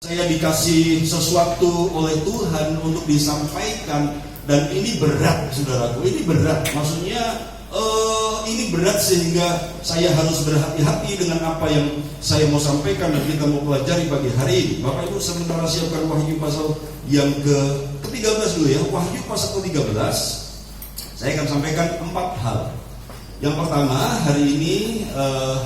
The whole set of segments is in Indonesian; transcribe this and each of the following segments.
Saya dikasih sesuatu oleh Tuhan untuk disampaikan, dan ini berat, saudaraku. Ini berat, maksudnya ini berat sehingga saya harus berhati-hati dengan apa yang saya mau sampaikan dan kita mau pelajari pagi hari ini. Bapak Ibu sementara siapkan Wahyu pasal yang ke-13 dulu ya. Wahyu pasal ke-13. Saya akan sampaikan 4 hal. Yang pertama, hari ini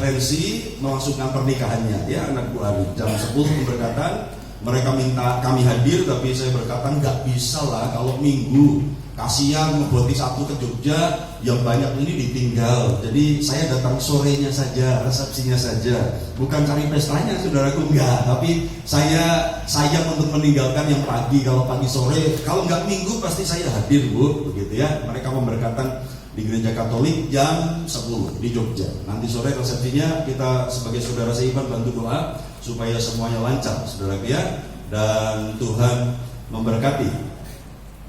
Rensi melangsungkan pernikahannya ya, anak Bu Ari. Jam 10 pemberkatan. Mereka minta kami hadir, tapi saya berkata nggak bisa lah kalau minggu. Kasihan ngeboti satu ke Jogja, yang banyak ini ditinggal. Jadi saya datang sorenya saja, resepsinya saja. Bukan cari pestanya, saudaraku, enggak. Tapi saya sayang untuk meninggalkan yang pagi. Kalau pagi sore, kalau nggak minggu pasti saya hadir, Bu. Begitu ya. Mereka memberkatan di gereja Katolik jam 10 di Jogja. Nanti sore resepsinya kita sebagai saudara seiman bantu doa supaya semuanya lancar, saudaraku ya. Dan Tuhan memberkati.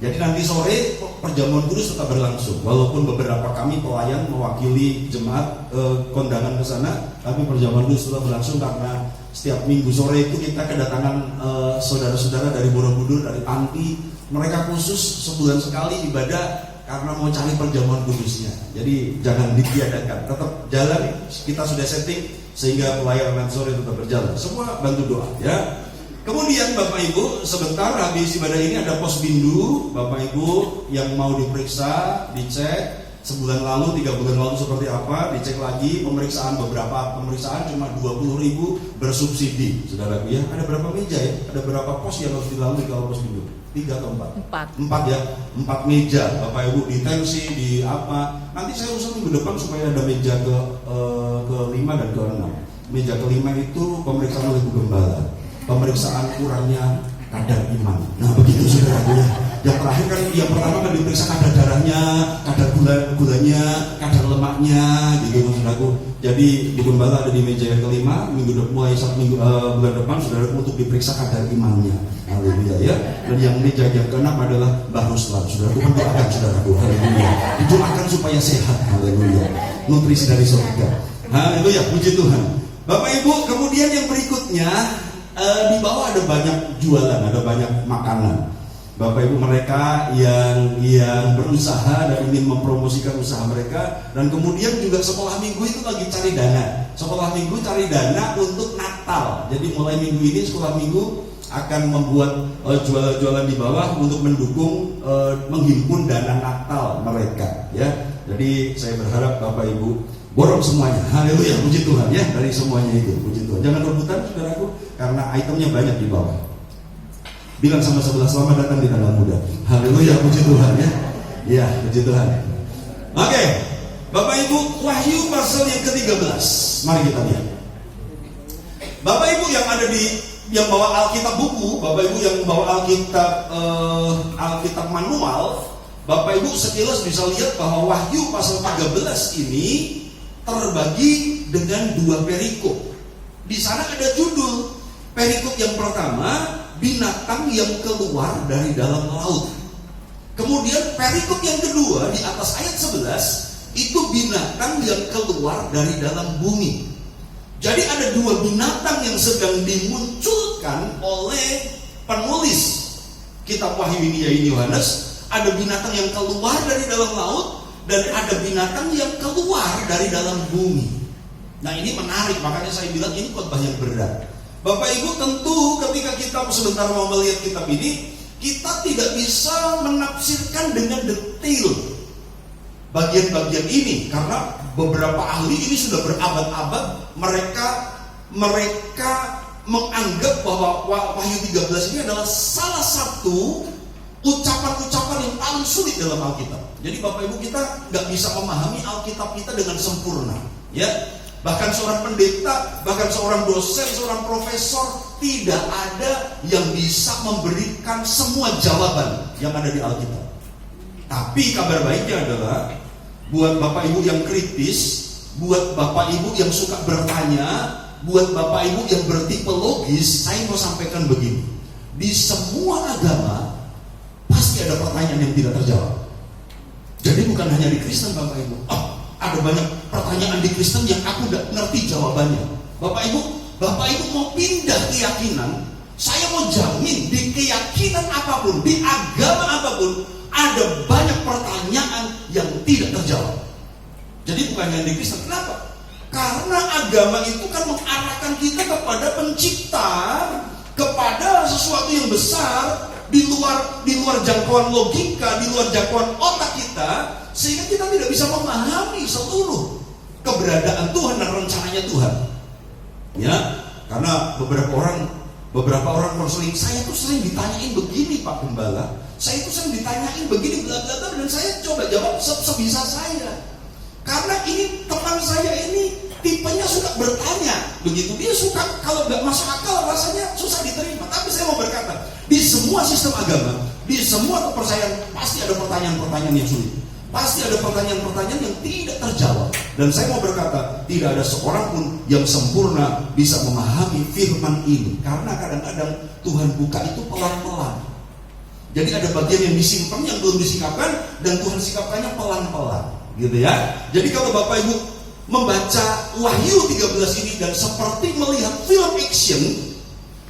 Jadi nanti sore perjamuan kudus tetap berlangsung, walaupun beberapa kami pelayan mewakili jemaat kondangan ke sana, tapi perjamuan kudus tetap berlangsung karena setiap minggu sore itu kita kedatangan saudara-saudara dari Borobudur, dari Panti. Mereka khusus sebulan sekali ibadah karena mau cari perjamuan kudusnya. Jadi jangan ditiadakan, tetap jalan. Kita sudah setting sehingga pelayanan sore tetap berjalan. Semua bantu doa ya. Kemudian Bapak Ibu, sebentar habis ibadah ini ada posbindu. Bapak Ibu yang mau diperiksa, dicek sebulan lalu, 3 bulan lalu seperti apa, dicek lagi. Beberapa pemeriksaan cuma 20.000 bersubsidi, saudaraku ya. Ada berapa meja ya? Ada berapa pos yang harus dilalui kalau posbindu? 3 atau 4? 4 ya, 4 meja Bapak Ibu, di tensi, di apa. Nanti saya usul minggu depan supaya ada meja ke-5 dan ke-6. Meja ke-5 itu pemeriksaan oleh Bu Gembala, pemeriksaan kurangnya kadar iman. Nah begitu saudaraku ya. Yang terakhir kan, yang pertama kan diperiksa kadar darahnya, kadar gulanya, kadar lemaknya, gitu saudaraku. Jadi Bu Gembala ada di meja yang ke-5, minggu depan mulai bulan depan saudaraku untuk diperiksa kadar imannya. Haleluya ya. Dan yang meja yang ke-6 adalah Mbah Ruslan. Saudaraku mendoakan saudaraku. Haleluya. Didoakan supaya sehat. Haleluya. Nutrisi dari surga. Haleluya. Puji Tuhan. Bapak Ibu, kemudian yang berikutnya, di bawah ada banyak jualan, ada banyak makanan. Bapak Ibu, mereka yang berusaha dan ingin mempromosikan usaha mereka, dan kemudian juga sekolah minggu itu lagi cari dana. Sekolah minggu cari dana untuk Natal. Jadi mulai minggu ini sekolah minggu akan membuat jualan-jualan di bawah untuk mendukung menghimpun dana Natal mereka ya. Jadi saya berharap Bapak Ibu borong semuanya. Haleluya, puji Tuhan ya, dari semuanya itu, puji Tuhan. Jangan rebutan saudaraku, karena itemnya banyak di bawah. Bilang sama sebelah, selamat datang di tanggal muda. Haleluya, puji Tuhan ya. Iya, puji Tuhan. Oke, Bapak Ibu, Wahyu pasal yang ke-13. Mari kita lihat. Bapak Ibu yang bawa Alkitab buku, Bapak Ibu yang bawa Alkitab manual, Bapak Ibu sekilas bisa lihat bahwa Wahyu pasal 13 ini terbagi dengan 2 perikop. Di sana ada judul perikop yang pertama, binatang yang keluar dari dalam laut. Kemudian perikop yang kedua di atas ayat 11 itu binatang yang keluar dari dalam bumi. Jadi ada 2 binatang yang sedang dimunculkan oleh penulis kitab Wahyu ini, yaitu Yohanes. Ada binatang yang keluar dari dalam laut, dan ada binatang yang keluar dari dalam bumi. Nah ini menarik, makanya saya bilang ini khotbah yang berat. Bapak Ibu, tentu ketika kita sebentar mau melihat kitab ini, kita tidak bisa menafsirkan dengan detail bagian-bagian ini, karena beberapa ahli ini sudah berabad-abad mereka menganggap bahwa Wahyu 13 ini adalah salah satu ucapan-ucapan yang paling sulit dalam Alkitab. Jadi Bapak Ibu, kita nggak bisa memahami Alkitab kita dengan sempurna ya. Bahkan seorang pendeta, bahkan seorang dosen, seorang profesor, tidak ada yang bisa memberikan semua jawaban yang ada di Alkitab. Tapi kabar baiknya adalah buat Bapak Ibu yang kritis, buat Bapak Ibu yang suka bertanya, buat Bapak Ibu yang bertipe logis, saya mau sampaikan begini. Di semua agama pasti ada pertanyaan yang tidak terjawab. Jadi bukan hanya di Kristen Bapak Ibu. Ada banyak pertanyaan di Kristen yang aku tidak ngerti jawabannya. Bapak Ibu mau pindah keyakinan, saya keyakinan apapun, di agama apapun, ada banyak pertanyaan yang tidak terjawab. Jadi bukan hanya di Kristen. Kenapa? Karena agama itu kan mengarahkan kita kepada pencipta, kepada sesuatu yang besar, di luar jangkauan logika, di luar jangkauan otak kita, sehingga kita tidak bisa memahami seluruh keberadaan Tuhan dan rencananya Tuhan. Ya, karena beberapa orang konseling, saya tuh sering ditanyain begini Pak Gembala, saya tuh sering ditanyain begini bla bla bla, dan saya coba jawab sebisa saya. Karena ini teman saya ini tipenya suka bertanya, begitu dia suka, kalau nggak masuk akal rasanya susah diterima. Tapi saya mau berkata, di semua sistem agama, di semua kepercayaan pasti ada pertanyaan-pertanyaan yang sulit, pasti ada pertanyaan-pertanyaan yang tidak terjawab. Dan saya mau berkata, tidak ada seorang pun yang sempurna bisa memahami firman ini, karena kadang-kadang Tuhan buka itu pelan-pelan. Jadi ada bagian yang disimpan, yang belum disingkapkan, dan Tuhan singkapkannya pelan-pelan, gitu ya. Jadi kalau Bapak Ibu membaca Wahyu 13 ini dan seperti melihat film action,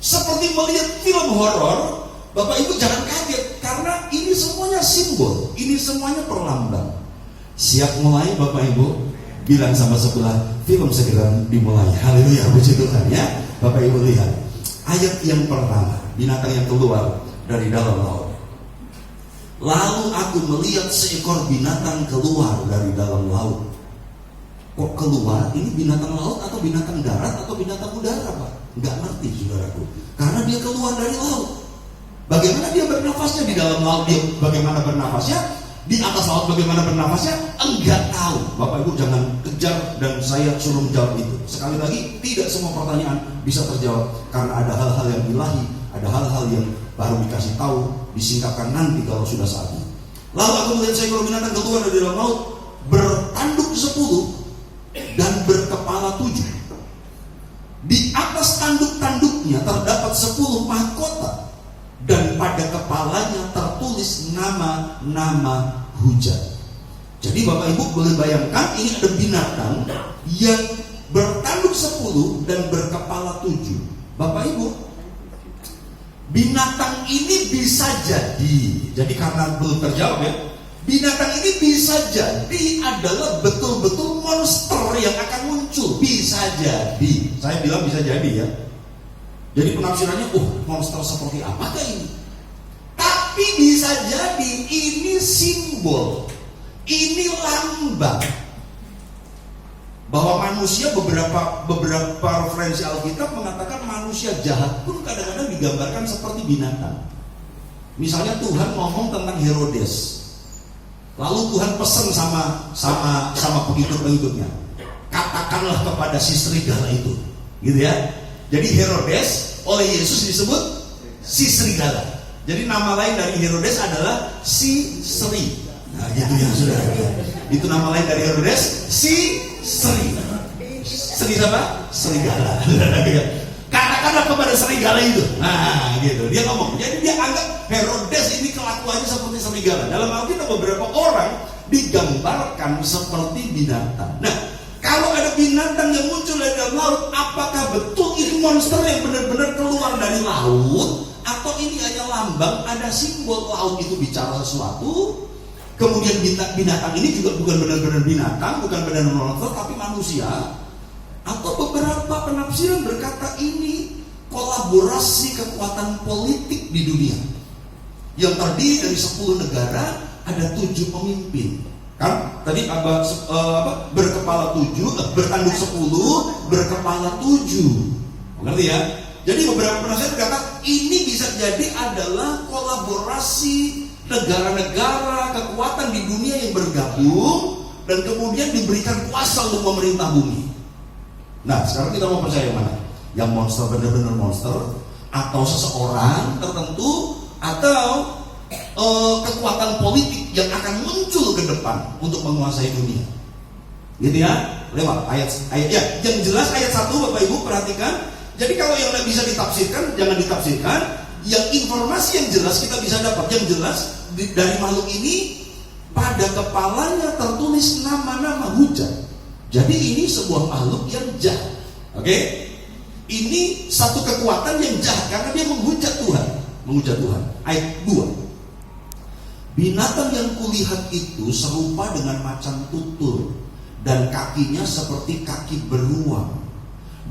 seperti melihat film horor, Bapak Ibu jangan kaget, karena ini semuanya simbol, ini semuanya perlambang. Siap mulai Bapak Ibu? Bilang sama sebelah, film segera dimulai. Haleluya, puji Tuhan ya. Bapak Ibu lihat ayat yang pertama, binatang yang keluar dari dalam laut. Lalu aku melihat seekor binatang keluar dari dalam laut. Kok keluar? Ini binatang laut atau binatang darat atau binatang udara Pak? Nggak ngerti saudaraku. Karena dia keluar dari laut. Bagaimana dia bernafasnya di dalam laut? Dia bagaimana bernafasnya? Di atas laut bagaimana bernafasnya? Enggak tahu. Bapak Ibu jangan kejar dan saya suruh menjawab itu. Sekali lagi, tidak semua pertanyaan bisa terjawab, karena ada hal-hal yang ilahi, ada hal-hal yang baru dikasih tahu, disingkapkan nanti kalau sudah saatnya. Lalu aku melihat seekor binatang keluar dari dalam laut, bertanduk 10 dan berkepala 7. Di atas tanduk-tanduknya terdapat 10 mahkota, dan pada kepalanya tertulis nama-nama hujan. Jadi Bapak Ibu boleh bayangkan, ini ada binatang yang bertanduk 10 dan berkepala 7. Bapak Ibu, binatang ini bisa jadi karena belum terjawab ya, binatang ini bisa jadi adalah betul-betul monster yang akan muncul. Bisa jadi, saya bilang bisa jadi ya. Jadi penafsirannya, monster seperti apakah ini? Tapi bisa jadi ini simbol, ini lambang bahwa manusia, beberapa referensi Alkitab mengatakan manusia jahat pun kadang-kadang digambarkan seperti binatang. Misalnya Tuhan ngomong tentang Herodes, lalu Tuhan pesan sama pengikut-pengikutnya, katakanlah kepada si serigala itu, gitu ya. Jadi Herodes oleh Yesus disebut si serigala. Jadi nama lain dari Herodes adalah si seri. Nah gitu ya saudara. Itu nama lain dari Herodes, si seri. Seri siapa? Serigala. Katakanlah kepada serigala itu. Nah gitu. Dia ngomong. Jadi dia anggap Herodes ini kelakuannya seperti serigala. Dalam Alkitab beberapa orang digambarkan seperti binatang. Nah, kalau ada binatang yang muncul dari dalam laut, apakah betul ini monster yang benar-benar keluar dari laut? Atau ini hanya lambang, ada simbol laut itu bicara sesuatu? Kemudian binatang ini juga bukan benar-benar binatang, bukan benar-benar monster, tapi manusia? Atau beberapa penafsiran berkata ini kolaborasi kekuatan politik di dunia yang terdiri dari 10 negara, ada 7 pemimpin. Kan tadi berkepala 7, bertanduk 10, berkepala 7. Ngerti ya? Jadi beberapa penafsir berkata ini bisa jadi adalah kolaborasi negara-negara, kekuatan di dunia yang bergabung dan kemudian diberikan kuasa untuk memerintah bumi. Nah, sekarang kita mau percaya yang mana? Yang monster benar-benar monster, atau seseorang tertentu, atau kekuatan politik yang akan muncul ke depan untuk menguasai dunia, gitu ya. Lewat ayat ya, yang jelas ayat 1 Bapak Ibu perhatikan. Jadi kalau yang tidak bisa ditafsirkan jangan ditafsirkan. Yang informasi yang jelas kita bisa dapat. Yang jelas dari makhluk ini pada kepalanya tertulis nama-nama hujan. Jadi ini sebuah makhluk yang jahat. Oke? Ini satu kekuatan yang jahat karena dia menghujat Tuhan. menghujat Tuhan. Ayat 2. Binatang yang kulihat itu serupa dengan macan tutul, dan kakinya seperti kaki beruang,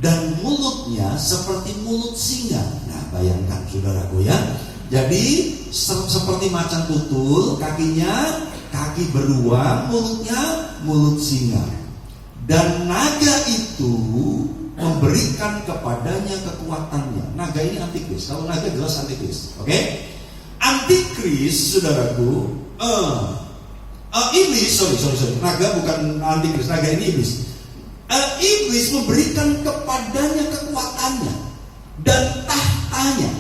dan mulutnya seperti mulut singa. Nah, bayangkan saudaraku ya. Jadi seperti macan tutul, kakinya kaki beruang, mulutnya mulut singa. Dan naga itu memberikan kepadanya kekuatannya. Naga ini antikris. Kalau naga jelas antikris. Oke? Antikris, saudaraku, iblis, sorry. Naga bukan antikris, naga ini iblis. Iblis memberikan kepadanya kekuatannya dan tahtanya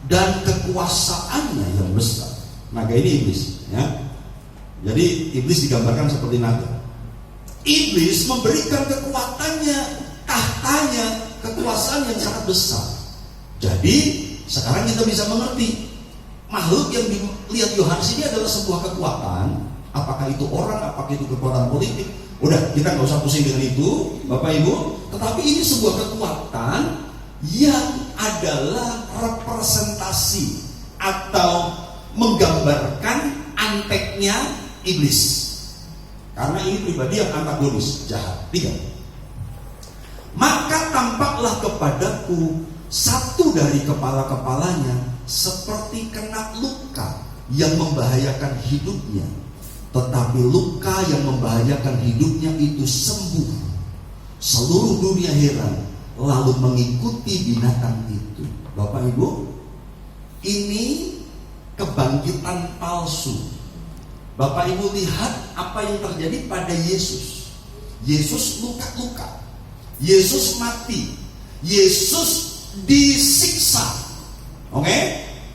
dan kekuasaannya yang besar. Naga ini iblis, ya. Jadi iblis digambarkan seperti naga. Iblis memberikan kekuatannya, tahtanya, kekuasaan yang sangat besar. Jadi sekarang kita bisa mengerti makhluk yang dilihat Yohanes ini adalah sebuah kekuatan. Apakah itu orang, apakah itu kekuatan politik? Udah, kita nggak usah pusing dengan itu, Bapak Ibu. Tetapi ini sebuah kekuatan yang adalah representasi atau menggambarkan anteknya iblis. Karena ini pribadi yang antagonis, jahat. 3. Maka tampaklah kepadaku satu dari kepala-kepalanya seperti kena luka yang membahayakan hidupnya. Tetapi luka yang membahayakan hidupnya itu sembuh. Seluruh dunia heran, lalu mengikuti binatang itu. Bapak Ibu, ini kebangkitan palsu. Bapak Ibu lihat apa yang terjadi pada Yesus. Yesus luka-luka, Yesus mati, Yesus disiksa,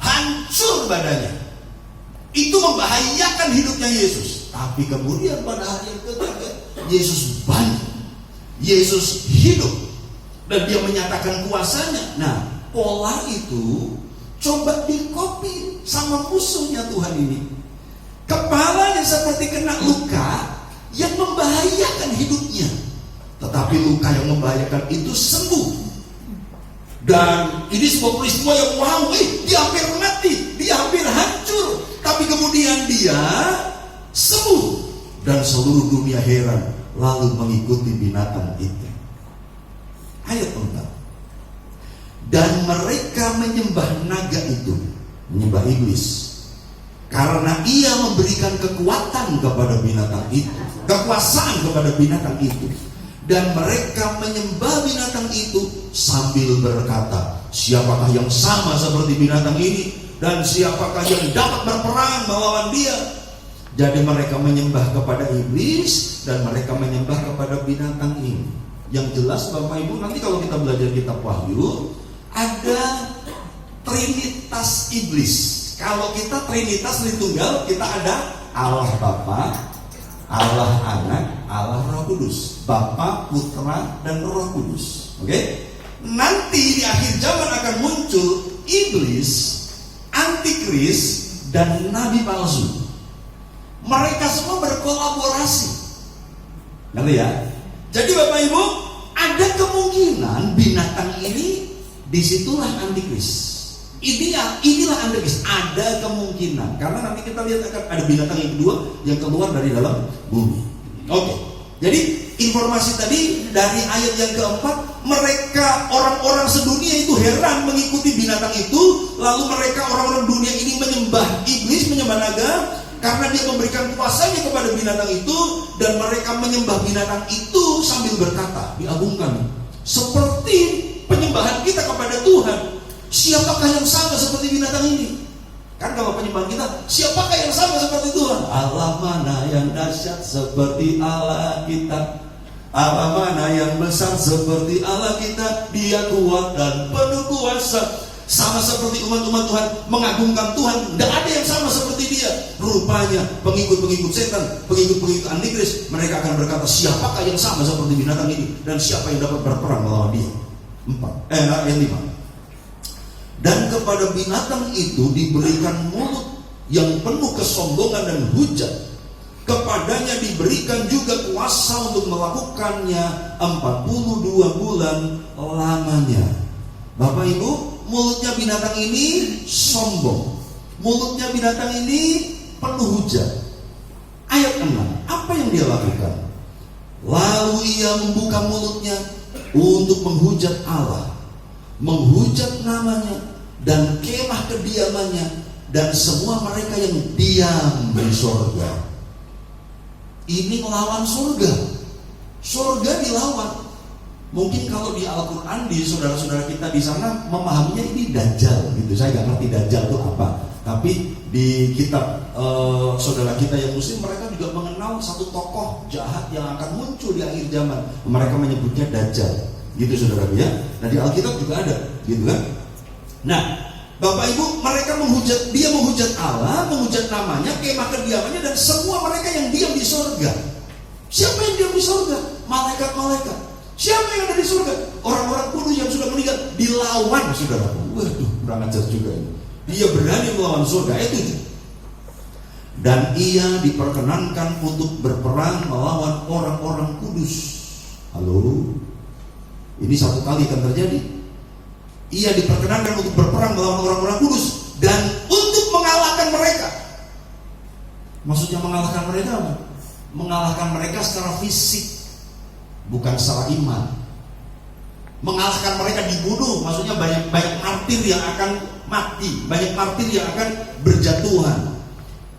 hancur badannya. Itu membahayakan hidupnya Yesus. Tapi kemudian pada hari yang ketiga, Yesus bangkit, Yesus hidup, dan dia menyatakan kuasanya. Nah, pola itu coba dikopi sama musuhnya Tuhan ini. Kepalanya seperti kena luka yang membahayakan hidupnya, tetapi luka yang membahayakan itu sembuh. Dan ini sebuah peristiwa yang wow, dia hampir mati, dia hampir hancur, tapi kemudian dia sembuh. Dan seluruh dunia heran, lalu mengikuti binatang itu. Ayat 4. Dan mereka menyembah naga itu, menyembah iblis, karena ia memberikan kekuatan kepada binatang itu, kekuasaan kepada binatang itu. Dan mereka menyembah binatang itu sambil berkata, siapakah yang sama seperti binatang ini, dan siapakah yang dapat berperang melawan dia? Jadi mereka menyembah kepada iblis dan mereka menyembah kepada binatang ini. Yang jelas Bapak Ibu, nanti kalau kita belajar kitab Wahyu, ada trinitas iblis. Kalau kita trinitas Tritunggal, kita ada Allah Bapa, Allah Anak, Allah Roh Kudus. Bapa, Putra, dan Roh Kudus. Oke? Nanti di akhir zaman akan muncul iblis, antikris, dan nabi palsu. Mereka semua berkolaborasi. Ngerti ya? Jadi Bapak Ibu, ada kemungkinan binatang ini disitulah antikris. Inilah antikris. Ada kemungkinan, karena nanti kita lihat akan ada binatang yang kedua yang keluar dari dalam bumi. Oke. Jadi informasi tadi dari ayat yang keempat, mereka orang-orang sedunia itu heran mengikuti binatang itu, lalu mereka orang-orang dunia ini menyembah iblis, menyembah naga, karena dia memberikan kuasanya kepada binatang itu, dan mereka menyembah binatang itu sambil berkata, diagungkan, seperti penyembahan kita kepada Tuhan. Siapakah yang sama seperti binatang ini? Kan kalau penyembahan kita, siapakah yang sama seperti Tuhan? Allah mana yang dahsyat seperti Allah kita? Allah mana yang besar seperti Allah kita? Dia kuat dan penuh kuasa. Sama seperti umat-umat Tuhan mengagungkan Tuhan. Tidak ada yang sama seperti dia. Rupanya pengikut-pengikut setan, pengikut-pengikut antikris, mereka akan berkata, siapakah yang sama seperti binatang ini? Dan siapa yang dapat berperang melawan dia? Ayat 5. Dan kepada binatang itu diberikan mulut yang penuh kesombongan dan hujat. Kepadanya diberikan juga kuasa untuk melakukannya 42 bulan lamanya. Bapak Ibu, mulutnya binatang ini sombong. Mulutnya binatang ini penuh hujat. Ayat 6, apa yang dia lakukan? Lalu ia membuka mulutnya untuk menghujat Allah, menghujat namanya dan kemah kediamannya dan semua mereka yang diam di surga. Ini melawan surga. Surga dilawan. Mungkin kalau di Al-Quran, di saudara-saudara kita di sana memahaminya ini Dajjal gitu. Saya nggak ngerti Dajjal itu apa. Tapi di kitab saudara kita yang Muslim, mereka juga mengenal satu tokoh jahat yang akan muncul di akhir zaman. Mereka menyebutnya Dajjal, gitu saudara ya. Nah di Alkitab juga ada, gitu kan? Nah, Bapak Ibu, mereka dia menghujat Allah, menghujat namanya, kemah kediamannya dan semua mereka yang diam di surga. Siapa yang diam di surga? Malaikat-malaikat. Siapa yang ada di surga? Orang-orang kudus yang sudah meninggal dilawan, saudara. Waduh, kurang ajar juga ini. Dia berani melawan surga, itu. Dan ia diperkenankan untuk berperang melawan orang-orang kudus. Halo? Ini satu kali akan terjadi. Ia diperkenankan untuk berperang melawan orang-orang kudus dan untuk mengalahkan mereka. Maksudnya mengalahkan mereka apa? Mengalahkan mereka secara fisik, bukan secara iman. Mengalahkan mereka dibunuh, maksudnya banyak martir yang akan mati, banyak martir yang akan berjatuhan.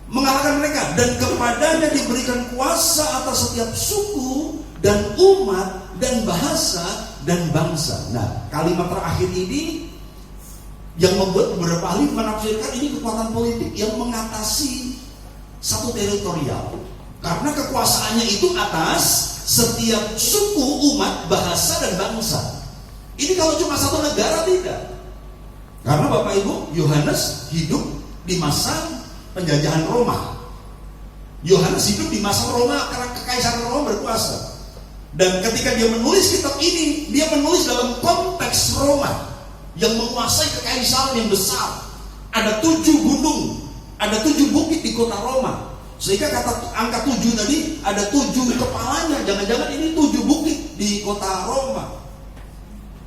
Mengalahkan mereka dan kepadanya diberikan kuasa atas setiap suku dan umat dan bahasa dan bangsa. Nah, kalimat terakhir ini yang membuat beberapa ahli menafsirkan ini kekuatan politik yang mengatasi satu teritorial. Karena kekuasaannya itu atas setiap suku, umat, bahasa dan bangsa. Ini kalau cuma satu negara tidak. Karena Bapak Ibu, Yohanes hidup di masa penjajahan Roma. Yohanes hidup di masa Roma karena kekaisaran Roma berkuasa. Dan ketika dia menulis kitab ini, dia menulis dalam konteks Roma yang menguasai kekaisaran yang besar. Ada 7 gunung, ada 7 bukit di kota Roma. Sehingga angka 7 tadi ada 7 kepalanya. Jangan-jangan ini 7 bukit di kota Roma.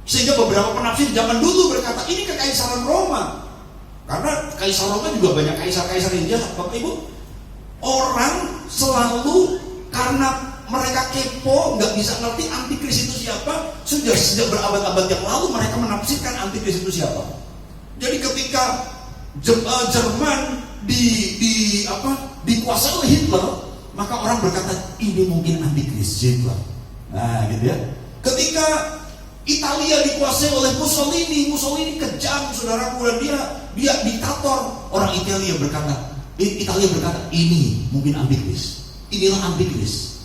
Sehingga beberapa penafsir zaman dulu berkata ini kekaisaran Roma. Karena kaisar Roma juga banyak kaisar-kaisar yang jahat. Bapak Ibu, orang selalu karena mereka kepo, nggak bisa ngerti antikris itu siapa. Sejak berabad-abad yang lalu mereka menafsirkan antikris itu siapa. Jadi ketika Jerman dikuasai oleh Hitler, maka orang berkata ini mungkin antikris Hitler. Nah, gitu ya. Ketika Italia dikuasai oleh Mussolini kejam, saudaraku, dan dia diktator. Orang Italia berkata ini mungkin antikris. Inilah antikris.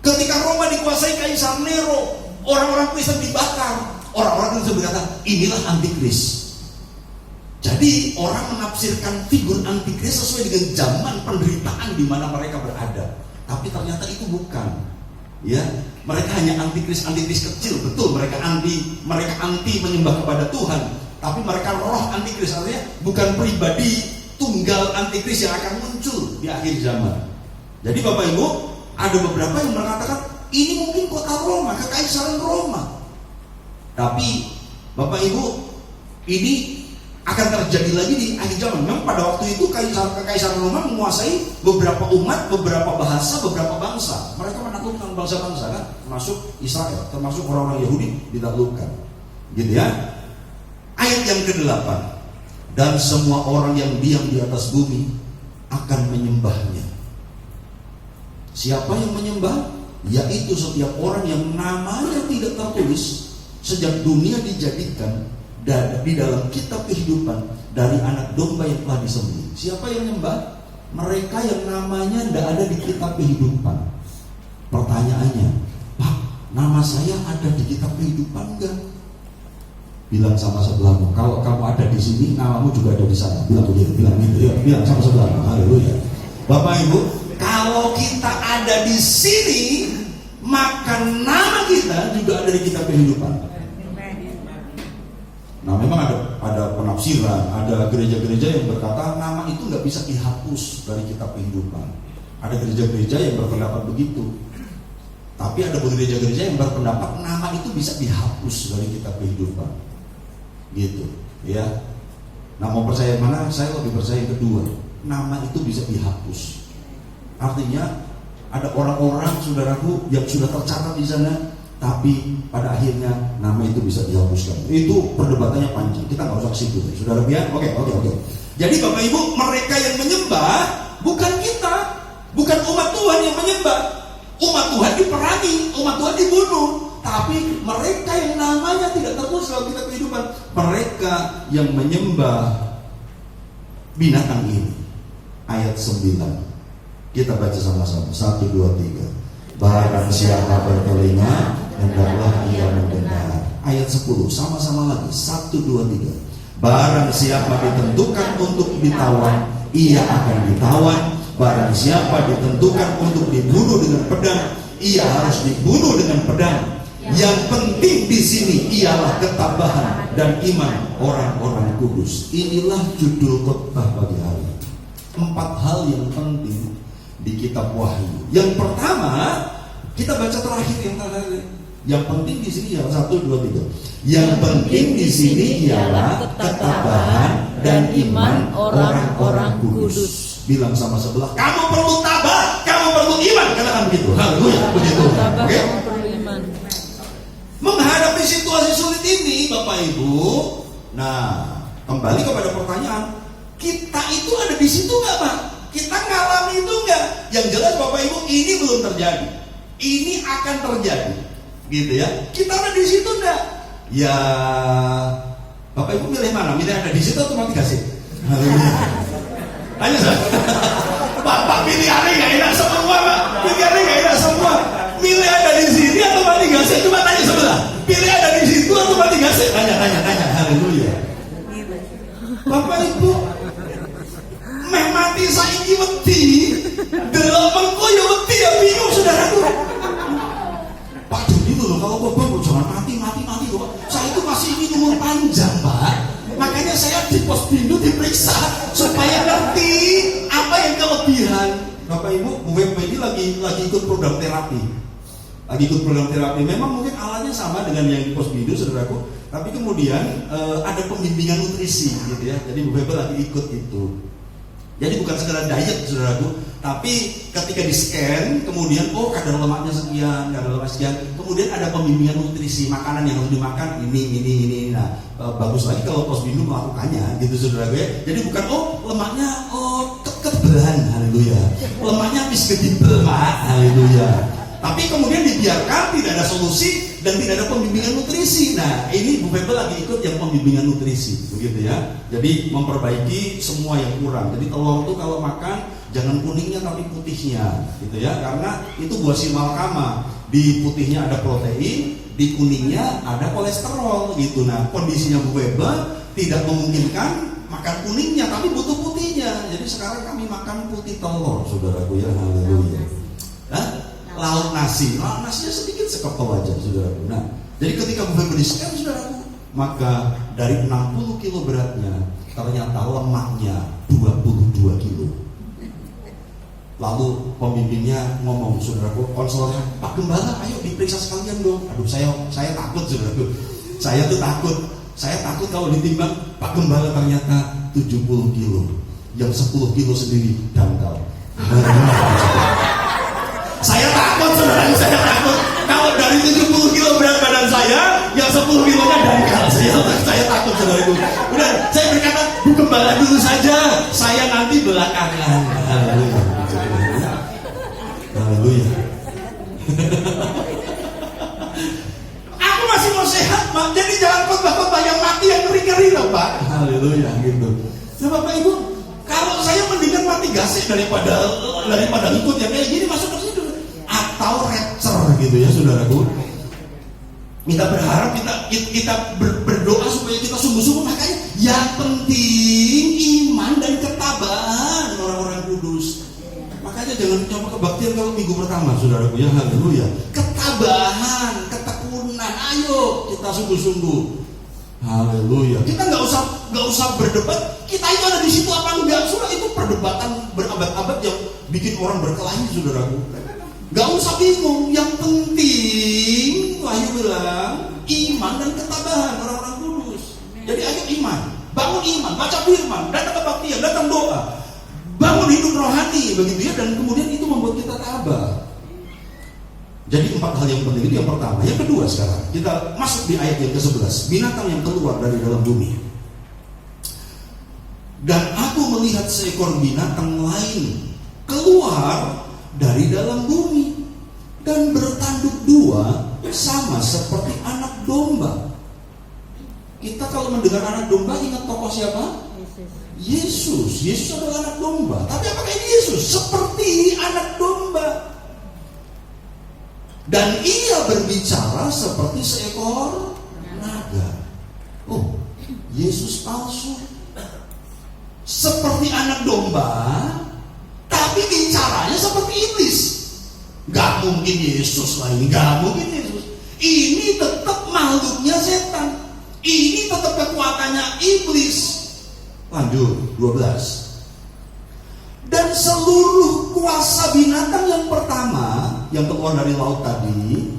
Ketika Roma dikuasai Kaisar Nero, orang-orang Kristen dibakar. Orang-orang Kristen berkata inilah antikris. Jadi orang menafsirkan figur antikris sesuai dengan zaman penderitaan di mana mereka berada. Tapi ternyata itu bukan. Ya, mereka hanya antikris kecil, betul. Mereka anti menyembah kepada Tuhan. Tapi mereka roh antikris, artinya bukan pribadi tunggal antikris yang akan muncul di akhir zaman. Jadi Bapak Ibu, ada beberapa yang mengatakan ini mungkin kota Roma, kekaisaran Roma. Tapi Bapak Ibu, ini akan terjadi lagi di akhir zaman. Memang pada waktu itu kekaisaran Roma menguasai beberapa umat, beberapa bahasa, beberapa bangsa. Mereka menaklukkan bangsa-bangsa kan, termasuk Israel, termasuk orang-orang Yahudi ditaklukkan. Gitu ya. Ayat yang ke-8. Dan semua orang yang diam di atas bumi akan menyembahnya. Siapa yang menyembah? Yaitu setiap orang yang namanya tidak tertulis sejak dunia dijadikan di dalam kitab kehidupan dari anak domba yang telah disembelih. Siapa yang menyembah? Mereka yang namanya tidak ada di kitab kehidupan. Pertanyaannya, Pak, nama saya ada di kitab kehidupan enggak? Bilang sama sebelahmu, kalau kamu ada di sini, namamu juga ada di sana. Bilang begitu, bilang sama sebelahmu. Haleluya. Bapak Ibu, kalau kita ada di sini, maka nama kita juga ada di kitab kehidupan. Nah, memang ada penafsiran, ada gereja-gereja yang berkata nama itu nggak bisa dihapus dari kitab kehidupan. Ada gereja-gereja yang berpendapat begitu. Tapi ada gereja-gereja yang berpendapat nama itu bisa dihapus dari kitab kehidupan. gitu ya. Nah, mau percaya yang mana? Saya lebih percaya yang kedua. Nama itu bisa dihapus. Artinya ada orang-orang, saudaraku, yang sudah tercatat di sana, tapi pada akhirnya nama itu bisa dihapuskan. Itu perdebatannya panjang. Kita nggak usah ke situ, saudara biar. Oke. Jadi Bapak Ibu, mereka yang menyembah bukan kita, bukan umat Tuhan yang menyembah. Umat Tuhan diperangi, umat Tuhan dibunuh. Tapi mereka yang namanya tidak tertulis dalam kitab kehidupan, mereka yang menyembah binatang ini. Ayat 9, kita baca sama-sama. 1, 2, 3. Barang siapa bertelinga, hendaklah ia mendengar. Ayat 10, sama-sama lagi. 1, 2, 3. Barang siapa ditentukan untuk ditawan, ia akan ditawan. Barang siapa ditentukan untuk dibunuh dengan pedang, ia harus dibunuh dengan pedang. Yang penting di sini ialah ketabahan dan iman orang-orang kudus. Inilah judul khotbah pagi hari. 4 hal yang penting di kitab Wahyu. Yang pertama, kita baca terakhir yang terakhir. Yang penting di sini ialah 1, 2, 3. Yang penting di sini ialah ketabahan dan iman orang-orang kudus. Bilang sama sebelah, kamu perlu tabah, kamu perlu iman. Katakan begitu. Haleluya, begitu. Oke. Menghadapi situasi sulit ini, Bapak Ibu. Nah, kembali kepada pertanyaan, kita itu ada di situ nggak, Pak? Kita ngalami itu nggak? Yang jelas Bapak Ibu, ini belum terjadi. Ini akan terjadi, gitu ya. Kita ada di situ nggak? Ya, Bapak Ibu milih mana? Milih ada di situ atau mati kasih? Tanya saya. Pak pilihannya nggak enak semua, Pak. Pilihannya nggak enak semua. Milih ada di sini atau mati gasnya? Cuma tanya sebelah. Pilih ada di situ atau mati gasnya? Tanya. Haleluya. Bapak Ibu, meh mati saiki wedi. Delokku ya wedi ya bingung saudaraku. Pak Joni loh, kalau Bapak jangan mati loh. Saya itu masih ingin umur panjang, Pak. Makanya saya di Posbindu diperiksa supaya ngerti apa yang kelebihan. Bapak Ibu, Bu Web ini lagi ikut program terapi. Memang mungkin alatnya sama dengan yang di Posbindu, saudaraku. Tapi kemudian ada pembimbingan nutrisi, gitu ya. Jadi Bu Web lagi ikut itu. Jadi bukan sekedar diet, saudaraku. Tapi ketika di scan, kemudian kadar lemaknya sekian, kemudian ada pembimbingan nutrisi, makanan yang harus dimakan ini. Nah, bagus lagi kalau Posbindu melakukannya, gitu saudaraku ya. Jadi bukan lemaknya ketebelan, haleluya. Lemaknya habis kedibel, haleluya. Tapi kemudian dibiarkan, tidak ada solusi dan tidak ada pembimbingan nutrisi. Nah, ini Bu Bebel lagi ikut yang pembimbingan nutrisi, begitu ya. Jadi memperbaiki semua yang kurang. Jadi telur itu kalau makan jangan kuningnya tapi putihnya, gitu ya. Karena itu buah si malakama. Di putihnya ada protein, di kuningnya ada kolesterol, gitu. Nah, kondisinya Bu Bebel tidak memungkinkan makan kuningnya tapi butuh putihnya. Jadi sekarang kami makan putih telur, saudaraku ya, haleluya. Lauk nasinya sedikit sekepal aja, saudaraku. Nah, jadi ketika Bu Bebel di-scan, saudaraku, maka dari 60 kilo beratnya ternyata lemaknya 22 kilo. Lalu pembimbingnya ngomong, saudaraku, konselornya, Pak Gembala, ayo diperiksa sekalian dong. Aduh, saya takut, saudaraku. Saya takut kalau ditimbang Pak Gembala ternyata 70 kilo. Yang 10 kilo sendiri dangkal. Saya takut, saudara, saya takut. Kalau dari 70 kilo berat badan saya, yang 10 kilonya dangkal. Saya takut, saudaraku. Udah, saya berkata, Bu Gembala dulu saja, saya nanti belakangan. Haleluya. Aku masih mau sehat, Pak. Jadi jangan khotbah-khotbah yang mati, yang ngeri-ngeri loh, Pak. Haleluya, gitu. Nah, Bapak Ibu, kalau saya mendingan mati gasik daripada ikut yang kayak gini masuk ke situ. Atau rapture, gitu ya, saudaraku. Kita berharap, kita berdoa supaya kita sungguh-sungguh. Makanya yang penting iman dan ketabahan orang-orang kudus. Makanya jangan coba kebaktian kalau minggu pertama, saudaraku ya, haleluya. Ketabahan, ketekunan, ayo kita sungguh-sungguh, haleluya. Kita nggak usah berdebat. Kita itu ada di situ apa enggak? Sudah, itu perdebatan berabad-abad yang bikin orang berkelahi, saudaraku. Gak usah bingung, yang penting Wahyu bilang iman dan ketabahan orang-orang kudus. Jadi ayo iman, bangun iman, baca firman, datang kebaktian, datang doa, bangun hidup rohani begitu ya, dan kemudian itu membuat kita tabah. Jadi 4 hal yang penting itu yang pertama. Yang kedua sekarang kita masuk di ayat yang ke-11, binatang yang keluar dari dalam bumi. Dan aku melihat seekor binatang lain keluar dari dalam bumi dan bertanduk 2 sama seperti anak domba. Kita kalau mendengar anak domba ingat tokoh siapa? Yesus. Yesus adalah anak domba. Tapi apakah ini Yesus? Seperti anak domba. Dan ia berbicara seperti seekor naga. Oh, Yesus palsu. Seperti anak domba, tapi bicaranya seperti iblis. Gak mungkin Yesus lah ini, gak mungkin Yesus. Ini tetap makhluknya setan. Ini tetap kekuatannya iblis. Lanjut, 12. Dan seluruh kuasa binatang yang pertama, yang keluar dari laut tadi,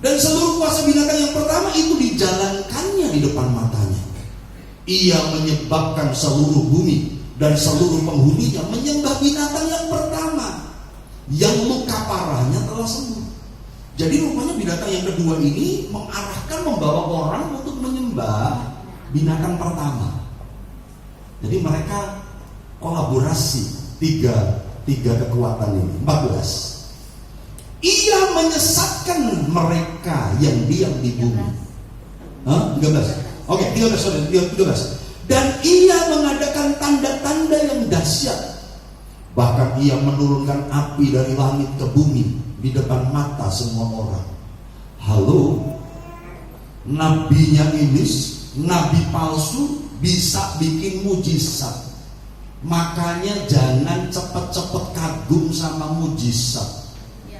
dan seluruh kuasa binatang yang pertama itu dijalankannya di depan matanya. Ia menyebabkan seluruh bumi dan seluruh penghuninya menyembah binatang yang pertama, yang luka parahnya telah sembuh. Jadi rupanya binatang yang kedua ini mengarahkan, membawa orang untuk menyembah binatang pertama. Jadi mereka kolaborasi tiga kekuatan ini. 14. Ia menyesatkan mereka yang diam di bumi. 13. Oke, 13. Dan ia mengadakan tanda-tanda yang dahsyat. Bahkan ia menurunkan api dari langit ke bumi di depan mata semua orang. Halo, nabinya iblis, nabi palsu bisa bikin mujizat. Makanya jangan cepat-cepat kagum sama mujizat.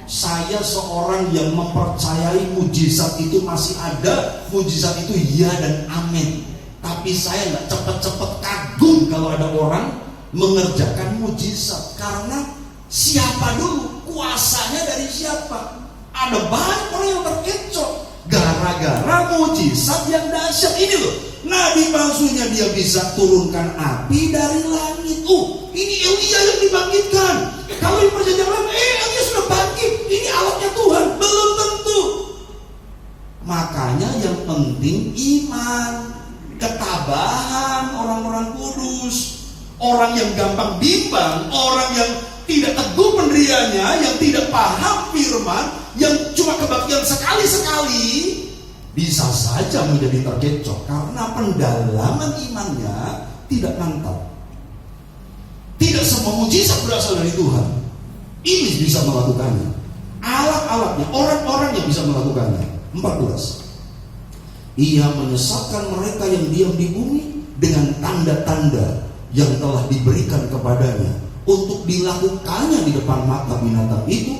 Saya seorang yang mempercayai mujizat itu masih ada, mujizat itu iya dan amin. Tapi saya nggak cepat-cepat kagum kalau ada orang mengerjakan mujizat. Karena siapa dulu? Kuasanya dari siapa? Ada banyak orang yang terkecoh gara-gara mujizat yang dahsyat ini loh. Nabi palsunya dia bisa turunkan api dari langit. Ini Elia yang dibangkitkan. Kalau di perjanjian lama, Elia sudah bangkit. Ini alatnya Tuhan. Belum tentu. Makanya yang penting iman, ketabahan orang-orang kudus. Orang yang gampang bimbang, orang yang tidak teguh pendiriannya, yang tidak paham firman, yang cuma kebaktian sekali-sekali, bisa saja menjadi terkecoh karena pendalaman imannya tidak mantap. Tidak semua mujizat berasal dari Tuhan. Iblis bisa melakukannya. Alat-alatnya, orang-orang yang bisa melakukannya. 14. Ia menyesatkan mereka yang diam di bumi dengan tanda-tanda yang telah diberikan kepadanya untuk dilakukannya di depan mata binatang itu.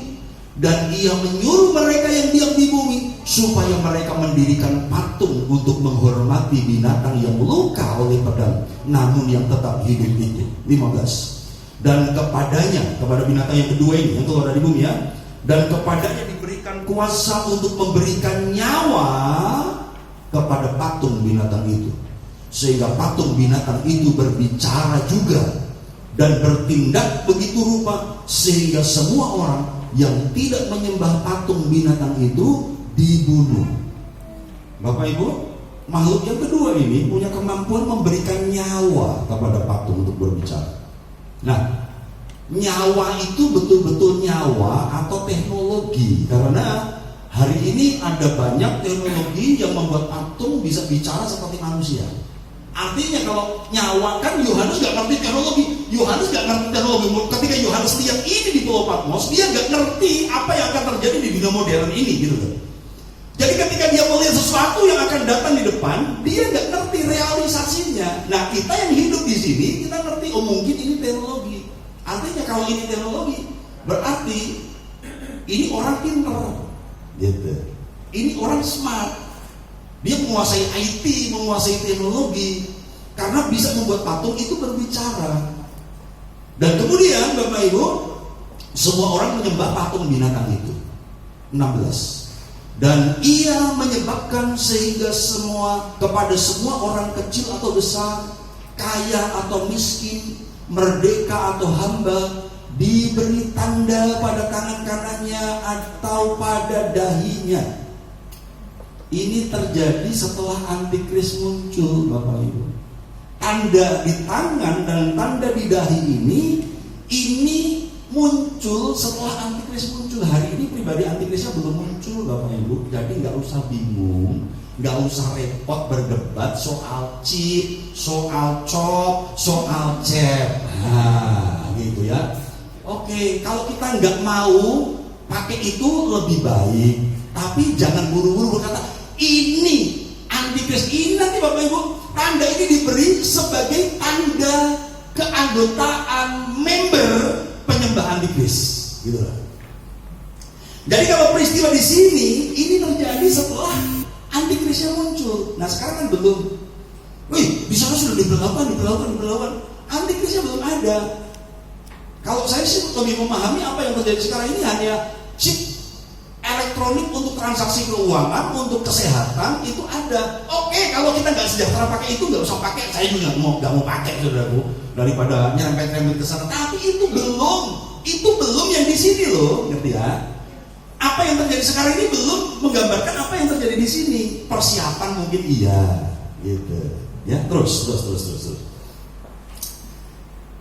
Dan ia menyuruh mereka yang diam di bumi supaya mereka mendirikan patung untuk menghormati binatang yang luka oleh pedang namun yang tetap hidup itu. 15. Dan kepadanya, kepada binatang yang kedua ini yang keluar dari bumi ya, dan kepadanya diberikan kuasa untuk memberikan nyawa kepada patung binatang itu, sehingga patung binatang itu berbicara juga dan bertindak begitu rupa sehingga semua orang yang tidak menyembah patung binatang itu dibunuh. Bapak Ibu, makhluk yang kedua ini punya kemampuan memberikan nyawa kepada patung untuk berbicara. Nah, nyawa itu betul-betul nyawa atau teknologi. Karena hari ini ada banyak teknologi yang membuat patung bisa bicara seperti manusia. Artinya kalau nyawa, kan Yohanes gak ngerti teknologi. Yohanes gak ngerti teknologi. Ketika Yohanes lihat ini di Pulau Patmos, dia gak ngerti apa yang akan terjadi di dunia modern ini gitu kan. Jadi ketika dia melihat sesuatu yang akan datang di depan, dia gak ngerti realisasinya. Nah, kita yang hidup di sini, kita ngerti, oh mungkin ini teknologi. Artinya kalau ini teknologi, berarti ini orang pintar gitu. Ini orang smart. Dia menguasai IT, menguasai teknologi, karena bisa membuat patung itu berbicara. Dan kemudian Bapak Ibu, semua orang menyembah patung binatang itu. 16. Dan ia menyebabkan sehingga kepada semua orang kecil atau besar, kaya atau miskin, merdeka atau hamba, diberi tanda pada tangan kanannya atau pada dahinya. Ini terjadi setelah antikris muncul, Bapak Ibu. Tanda di tangan dan tanda di dahi ini muncul setelah antikris muncul. Hari ini pribadi antikrisnya belum muncul, Bapak Ibu. Jadi nggak usah bingung, nggak usah repot berdebat soal chip, soal cop, soal cep. Nah, gitu ya. Oke, kalau kita nggak mau pakai itu lebih baik. Tapi jangan buru-buru berkata ini antikris. Ini nanti Bapak Ibu, tanda ini diberi sebagai tanda keanggotaan member penyembah antikris, gitu lah. Jadi kalau peristiwa di sini ini terjadi setelah antikrisnya muncul. Nah sekarang kan belum. Wih, di sana sudah diberlakukan. Antikrisnya belum ada. Kalau saya sih lebih memahami apa yang terjadi sekarang ini hanya chip elektronik untuk transaksi keuangan, untuk kesehatan itu ada. Oke, kalau kita nggak sejahtera pakai itu nggak usah pakai. Saya juga nggak mau pakai, saudaraku, daripada nyerempet-nyerempet ke sana. Tapi itu belum yang di sini loh, ngerti ya? Apa yang terjadi sekarang ini belum menggambarkan apa yang terjadi di sini. Persiapan mungkin iya, gitu. Ya, terus.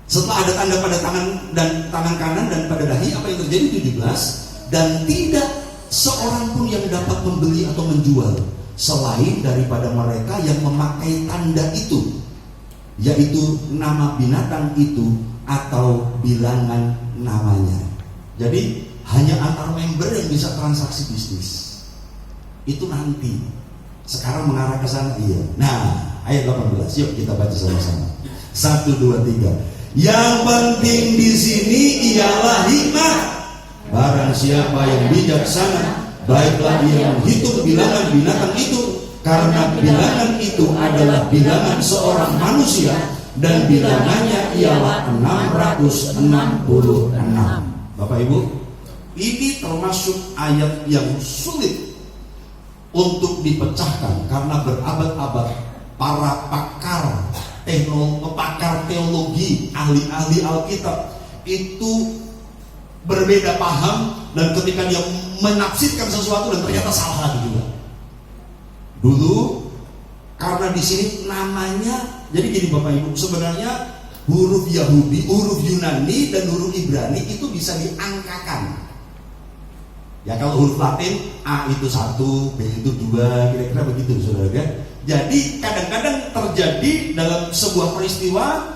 Setelah ada tanda pada tangan kanan dan pada dahi, apa yang terjadi? 17. Dan tidak seorang pun yang dapat membeli atau menjual selain daripada mereka yang memakai tanda itu, yaitu nama binatang itu atau bilangan namanya. Jadi hanya antar member yang bisa transaksi bisnis. Itu nanti. Sekarang mengarah ke sana, iya. Nah, ayat 18. Yuk kita baca sama-sama. 1, 2, 3. Yang penting di sini ialah hikmah. Barang siapa yang bijaksana, baiklah ia menghitung bilangan binatang itu, karena bilangan itu adalah bilangan seorang manusia, dan bilangannya ialah 666. Bapak Ibu, ini termasuk ayat yang sulit untuk dipecahkan karena berabad-abad para pakar teologi, ahli-ahli Alkitab itu berbeda paham, dan ketika dia menafsirkan sesuatu dan ternyata salah lagi juga. Dulu karena di sini namanya, jadi gini Bapak Ibu, sebenarnya huruf Yahudi, huruf Yunani dan huruf Ibrani itu bisa diangkakan. Ya kalau huruf Latin A itu 1, B itu 2, kira-kira begitu saudara ya. Jadi kadang-kadang terjadi dalam sebuah peristiwa